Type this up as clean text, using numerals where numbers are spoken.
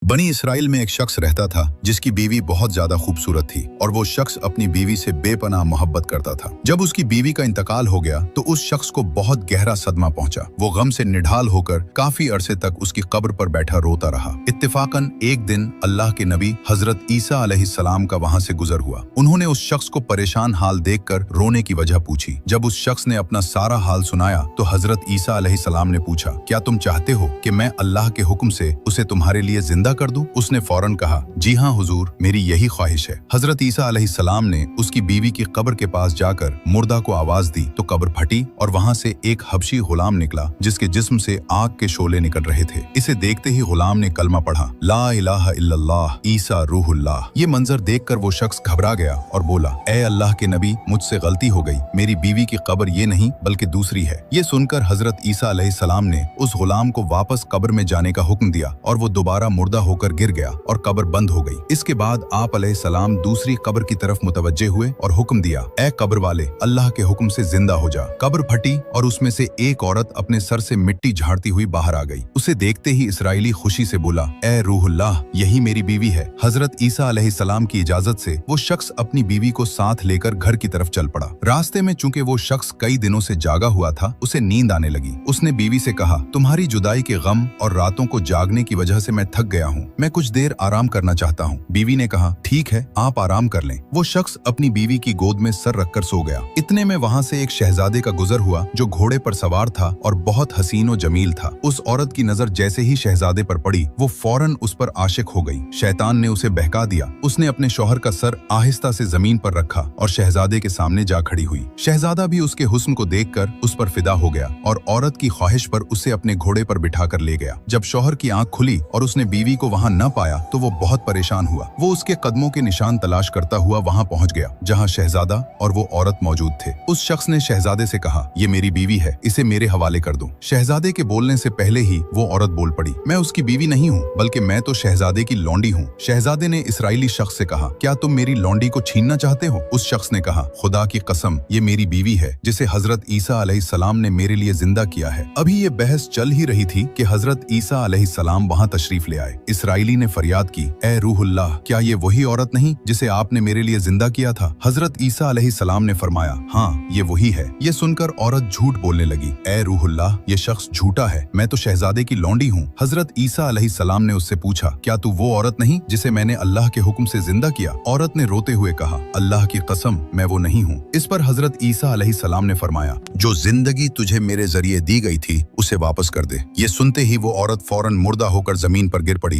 बनी इसराइल में एक शख्स रहता था जिसकी बीवी बहुत ज्यादा खूबसूरत थी और वो शख्स अपनी बीवी से बेपनाह मोहब्बत करता था। जब उसकी बीवी का इंतकाल हो गया तो उस शख्स को बहुत गहरा सदमा पहुंचा। वो गम से निढाल होकर काफी अरसे तक उसकी कब्र पर बैठा रोता रहा। इत्तेफाकन एक दिन अल्लाह के नबी हजरत ईसा अलैहिस्सलाम का वहां से गुजर हुआ। उन्होंने उस शख्स को परेशान हाल देखकर रोने की वजह पूछी। जब उस शख्स ने अपना सारा हाल सुनाया तो हजरत ईसा अलैहिस्सलाम ने पूछा, क्या तुम चाहते हो कि मैं अल्लाह के हुक्म से उसे तुम्हारे लिए जिंदा कर दूं? उसने फौरन कहा, जी हाँ हुजूर, मेरी यही ख्वाहिश है। हजरत ईसा अलैहिस्सलाम ने उसकी बीवी की कब्र के पास जाकर मुर्दा को आवाज दी तो कब्र फटी और वहां से एक हबशी गुलाम निकला जिसके जिस्म से आग के शोले निकल रहे थे। इसे देखते ही गुलाम ने कलमा पढ़ा, ला इलाहा इल्लल्लाह ईसा रूहुल्लाह। ये मंजर देखकर वो शख्स घबरा गया और बोला, ए अल्लाह के नबी, मुझसे गलती हो गई, मेरी बीवी की कब्र ये नहीं बल्कि दूसरी है। ये सुनकर हजरत ईसा अलैहिस्सलाम ने उस गुलाम को वापस कब्र में जाने का हुक्म दिया और वो दोबारा मुर्दा होकर गिर गया और कब्र बंद हो गई। इसके बाद आप अलैहिस्सलाम दूसरी कब्र की तरफ मुतवज्जे हुए और हुक्म दिया, ए कब्र वाले, अल्लाह के हुक्म से जिंदा हो जा। कब्र फटी और उसमें से एक औरत अपने सर से मिट्टी झाड़ती हुई बाहर आ गई। उसे देखते ही इसराइली खुशी से बोला, ए रूहुल्लाह, यही मेरी बीवी है। हजरत ईसा अलैहिस्सलाम की इजाजत से वो शख्स अपनी बीवी को साथ लेकर घर की तरफ चल पड़ा। रास्ते में चूंकि वो शख्स कई दिनों से जागा हुआ था, उसे नींद आने लगी। उसने बीवी से कहा, तुम्हारी जुदाई के गम और रातों को जागने की वजह से मैं थक गया हूँ, मैं कुछ देर आराम करना चाहता हूँ। बीवी ने कहा, ठीक है, आप आराम कर लें। वो शख्स अपनी बीवी की गोद में सर रखकर सो गया। इतने में वहाँ से एक शहजादे का गुजर हुआ जो घोड़े पर सवार था और बहुत हसीन और जमील था। उस औरत की नजर जैसे ही शहजादे पर पड़ी, वो फौरन उस पर आशिक हो गई। शैतान ने उसे बहका दिया। उसने अपने शौहर का सर आहिस्ता से जमीन पर रखा और शहजादे के सामने जा खड़ी हुई। शहजादा भी उसके हुस्न को देखकर उस पर फिदा हो गया और औरत की ख्वाहिश पर उसे अपने घोड़े पर बिठाकर ले गया। जब शौहर की आंख खुली और उसने बीवी को वहां न पाया तो वो बहुत परेशान हुआ। वो उसके कदमों के निशान तलाश करता हुआ वहां पहुंच गया जहां शहजादा और वो औरत मौजूद थे। उस शख्स ने शहजादे से कहा, ये मेरी बीवी है, इसे मेरे हवाले कर दो। शहजादे के बोलने से पहले ही वो औरत बोल पड़ी, मैं उसकी बीवी नहीं हूँ, बल्कि मैं तो शहजादे की लौंडी हूँ। शहजादे ने इसराइली शख्स से कहा, क्या तुम मेरी लौंडी को छीनना चाहते हो? उस शख्स ने कहा, खुदा की कसम, ये मेरी बीवी है जिसे हजरत ईसा अलैहिस्सलाम ने मेरे लिए जिंदा किया है। अभी ये बहस चल ही रही थी कि हजरत ईसा अलैहिस्सलाम वहां तशरीफ ले आए। इसराइली ने फरियाद की, ए रूहुल्लाह, क्या ये वही औरत नहीं जिसे आपने मेरे लिए जिंदा किया था? हजरत ईसा अलैहिस्सलाम ने फरमाया, हाँ, ये वही है। ये सुनकर औरत झूठ बोलने लगी, ए रूहुल्लाह, ये शख्स झूठा है, मैं तो शहजादे की लौंडी हूँ। हजरत ईसा अलैहिस्सलाम ने उससे पूछा, क्या तू वो औरत नहीं जिसे मैंने अल्लाह के हुक्म से जिंदा किया? औरत ने रोते हुए कहा, अल्लाह की कसम, मैं वो नहीं हूँ। इस पर हजरत ईसा अलैहिस्सलाम ने फरमाया, जो जिंदगी तुझे मेरे जरिए दी गई थी उसे वापस कर दे। ये सुनते ही वो औरत फौरन मुर्दा होकर जमीन पर गिर पड़ी।